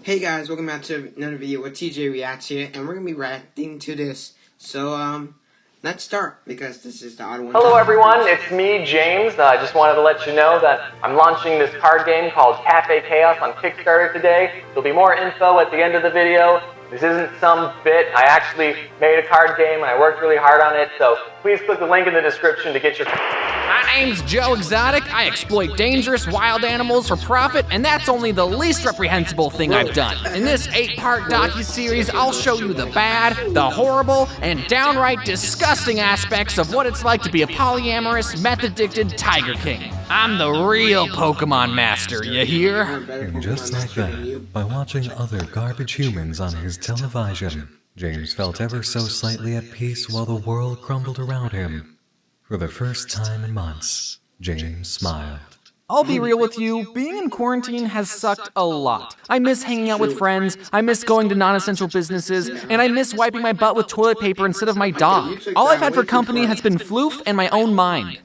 Hey guys, welcome back to another video with TJ Reacts here, and we're going to be reacting to this. So, let's start, because this is the odd one. Hello everyone, it's me, James. I just wanted to let you know that I'm launching this card game called Cafe Chaos on Kickstarter today. There'll be more info at the end of the video. This isn't some bit. I actually made a card game and I worked really hard on it, so please click the link in the description to get your... My name's Joe Exotic. I exploit dangerous wild animals for profit, and that's only the least reprehensible thing I've done. In this 8-part docuseries, I'll show you the bad, the horrible, and downright disgusting aspects of what it's like to be a polyamorous, meth-addicted Tiger King. I'm the real Pokemon master, you hear? And just like that, by watching other garbage humans on his television, James felt ever so slightly at peace while the world crumbled around him. For the first time in months, James smiled. I'll be real with you, being in quarantine has sucked a lot. I miss hanging out with friends, I miss going to non-essential businesses, and I miss wiping my butt with toilet paper instead of my dog. All I've had for company has been floof and my own mind.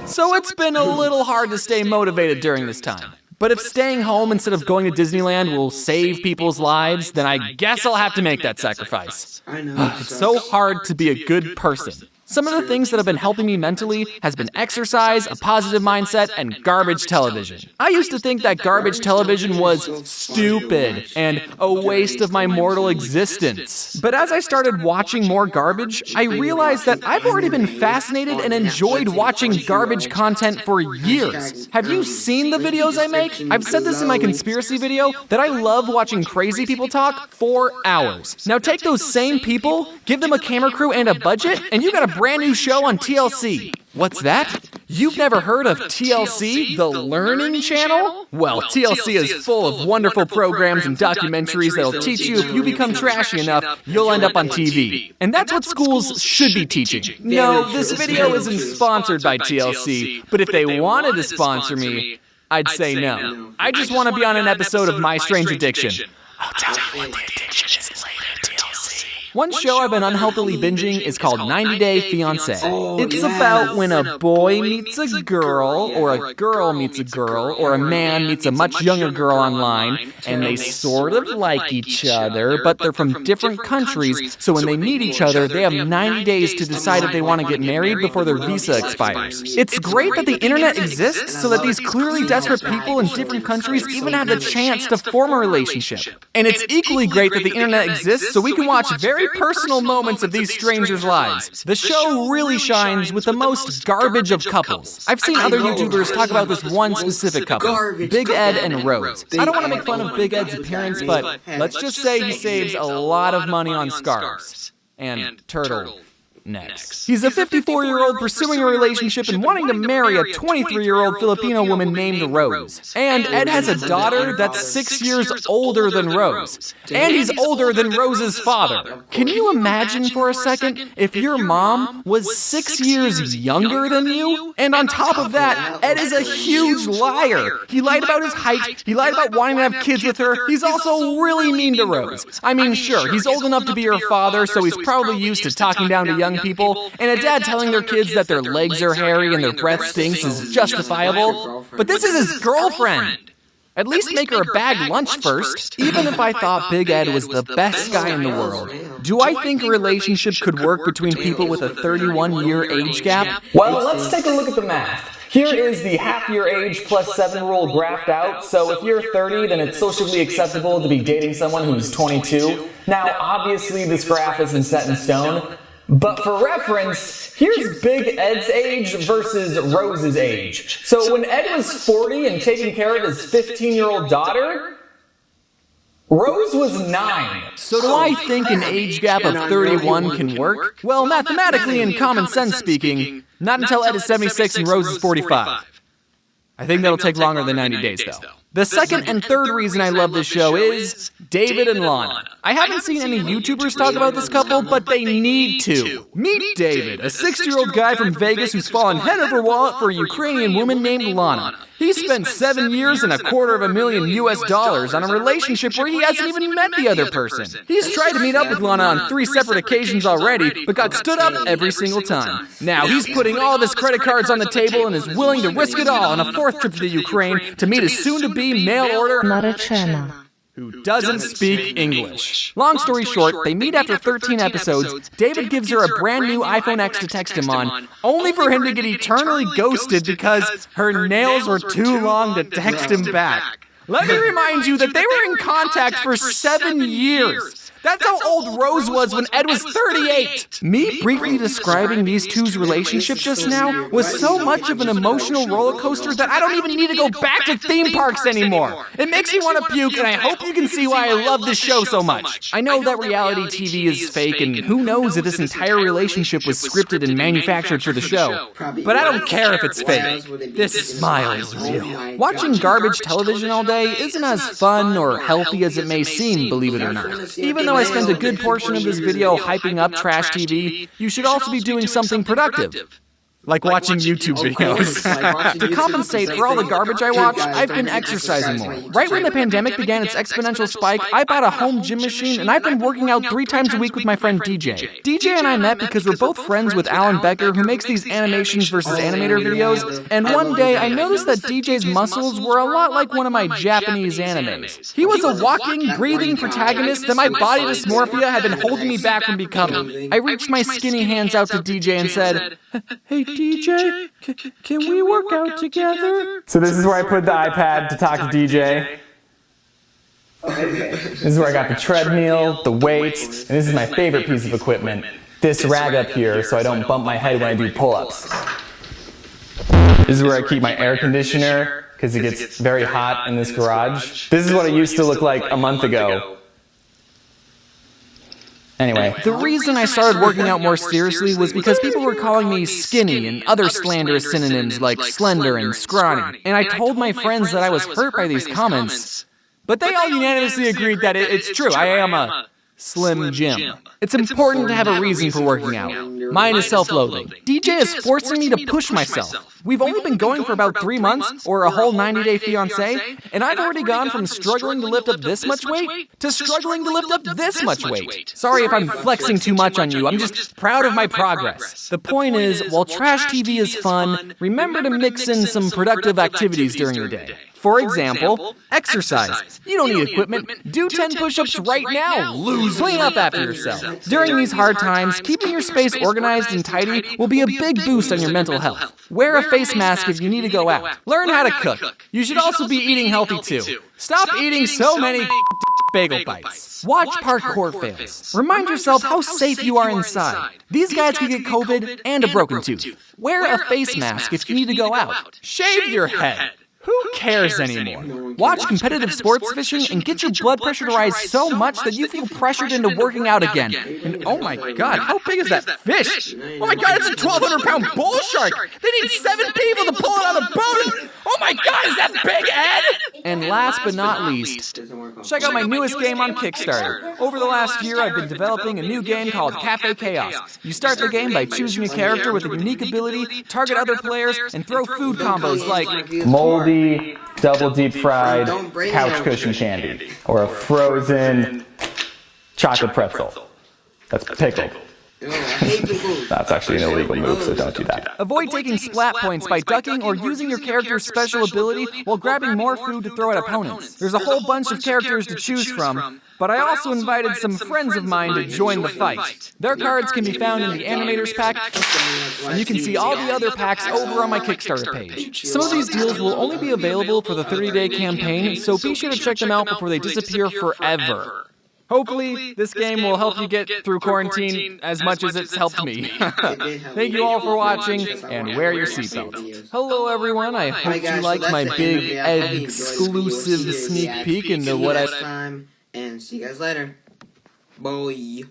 So it's been a little hard to stay motivated during this time. But if staying home instead of going to Disneyland will save people's lives, then I guess I'll have to make that sacrifice. It's so hard to be a good person. Some of the things that have been helping me mentally has been exercise, a positive mindset, and garbage television. I used to think that garbage television was stupid and a waste of my mortal existence. But as I started watching more garbage, I realized that I've already been fascinated and enjoyed watching garbage content for years. Have you seen the videos I make? I've said this in my conspiracy video that I love watching crazy people talk for hours. Now take those same people, give them a camera crew and a budget, and you got a brand new show on TLC. What's that? You've never heard of TLC, the Learning Channel? Well, TLC is full of wonderful programs and documentaries that'll teach you if you become trashy enough, you'll end up on TV. And that's what schools should be teaching. No, this video isn't sponsored by TLC, but if they wanted to sponsor me, I'd say no. I just want to be on an episode of My Strange Addiction. I'll tell you what the addiction is later, TLC. One show I've been unhealthily binging is called 90 Day Fiancé. It's about when a boy meets a girl, or a girl meets a girl, or a man meets a much younger girl online, and they sort of like each other, but they're from different countries, so when they meet each other, they have 90 days to decide if they want to get married before their visa expires. It's great that the internet exists so that these clearly desperate people in different countries even have the chance to form a relationship. And it's equally great that the internet exists so we can watch very personal moments of these strangers' lives. The show really shines with the most garbage of couples. I've seen other YouTubers talk about this one specific couple, Big Ed and Rose. I don't want to make fun of Big Ed's appearance, but let's just say he saves a lot of money on scarves and turtle necks. He's a 54-year-old pursuing a relationship and wanting to marry a 23-year-old Filipino woman named Rose. And Ed has a daughter that's 6 years older than Rose. And he's older than Rose's father. Can you imagine for a second if your mom was 6 years younger than you? And on top of that, Ed is a huge liar. He lied about his height, he lied about wanting to have kids with her, he's also really mean to Rose. I mean, sure, he's old enough to be her father, so he's probably used to talking down to young people, and a dad telling their kids that their legs are hairy and their breath stinks is justifiable. But this is his girlfriend. At least make her a bag lunch first. Even if I thought Big Ed was the best guy in the world, do I think a relationship could work between people with a 31-year age gap? Well, let's take a look at the math. Here is the half-year age plus 7 rule graphed out, so if you're 30, then it's socially acceptable to be dating someone who's 22. Now, obviously, this graph isn't set in stone, but for reference, here's Big Ed's age versus Rose's age. So when Ed was 40 and taking care of his 15-year-old daughter, Rose was 9. So do I think an age gap of 31 can work? Well, mathematically and common sense speaking, not until Ed is 76 and Rose is 45. I think that'll take longer than 90 days, though. The second and third reason I love this show is David and Lana. I haven't seen any YouTubers talk about this couple, but they need to. Meet David, a 60-year-old guy from Vegas who's fallen head over wallet for a Ukrainian woman named Lana. He spent 7 years and $250,000 US on a relationship where he hasn't even met the other person. He's tried to meet up with Lana on 3 separate occasions already, but got stood up every single time. Now he's putting all of his credit cards on the table and is willing to risk it all on a 4th trip to the Ukraine to meet his soon-to-be mail-order who doesn't speak English. Long story short, they meet after 13 episodes. David gives her a brand new iPhone X to text him on, only for him to get eternally ghosted because her nails were too long to text him back. Let me remind you that they were in contact for 7 years. That's how old Rose was when Ed was 38. Me briefly describing these two's relationship just now was so much of an emotional roller coaster that I don't even need to go back to theme parks anymore. It makes me want to puke, and I hope you can see why I love this show so much. I know that reality TV is fake, and who knows if this entire relationship was scripted and manufactured for the show. But I don't care if it's fake. This smile is real. Watching garbage television all day isn't as fun or healthy as it may seem, believe it or not. Even though I spent a good portion of this video hyping up trash TV, you should also be doing something productive. Like watching YouTube videos. To compensate for all the garbage I watch, I've been exercising more. Right when the pandemic began its exponential spike, I bought a home gym machine and I've been working out 3 times a week with my friend DJ. DJ and I met because we're both friends with Alan Becker, who makes these animations versus animator videos, and one day I noticed that DJ's muscles were a lot like one of my Japanese animes. He was a walking, breathing protagonist that my body dysmorphia had been holding me back from becoming. I reached my skinny hands out to DJ and said, "Hey DJ, can we work out together?" So this is where I put the iPad to talk to DJ. This is where I got the treadmill, the weights, and this is my favorite piece of equipment. This rag up here so I don't bump my head when I do pull-ups. This is where I keep my air conditioner because it gets very hot in this garage. This is what it used to look like a month ago. Anyway, the reason I started working out more seriously was because people were calling me skinny and other slanderous synonyms like slender and scrawny. And I told my friends that I was hurt by these comments, but they all unanimously agreed that it's true. I am a Slim Jim. It's important to have a reason for working out. Mine is self-loathing. DJ is forcing me to push myself. We've only been going for about 3 months, or a whole 90-day fiancé, and I've already gone from struggling to lift up this much weight to struggling to lift up this much weight. Sorry if I'm flexing too much on you, I'm just proud of my progress. The point is, while trash TV is fun, remember to mix in some productive activities during the day. For example, exercise. You don't need equipment. Do 10 push-ups right now. Clean up after yourself. During these hard times, keeping your space organized and tidy will be a big boost on your mental health. Wear a face mask if you need to go out. Learn how to cook. You should also be eating healthy too. Stop eating so many bagel bites. Watch parkour fails. Remind yourself how safe you are inside. These guys could get COVID and a broken tooth. Wear a face mask if you need to go out. Shave your head. Who cares anymore? Watch competitive sports fishing and get your blood pressure to rise so much that you feel pressured into working out again. And oh my god, how big is that fish? Oh my god, it's a 1,200-pound bull shark! They need 7 people to pull it on the boat! And oh my god, is that big, Ed? And last but not least, check out my newest game on Kickstarter. Over the last year, I've been developing a new game called Cafe Chaos. You start the game by choosing a character with a unique ability, target other players, and throw food combos like moldy, double deep fried couch cushion candy, or a frozen chocolate pretzel that's pickled. That's actually an illegal move, so don't do that. Avoid taking splat points by ducking or using your character's special ability while grabbing more food to throw at opponents. There's a whole bunch of characters to choose from, but I also invited some friends of mine to join the fight. Their cards can be found in the Animators pack, and you can see all the other packs over on my Kickstarter page. Some of these deals will only be available for the 30-day campaign, so be sure to check them out before they disappear forever. Hopefully, this game will help you get through quarantine as much as it's helped me. Thank you all for watching, and wear your seatbelt. Hello, everyone. I hope you liked my big exclusive sneak peek into what I... And see you guys later. Bye.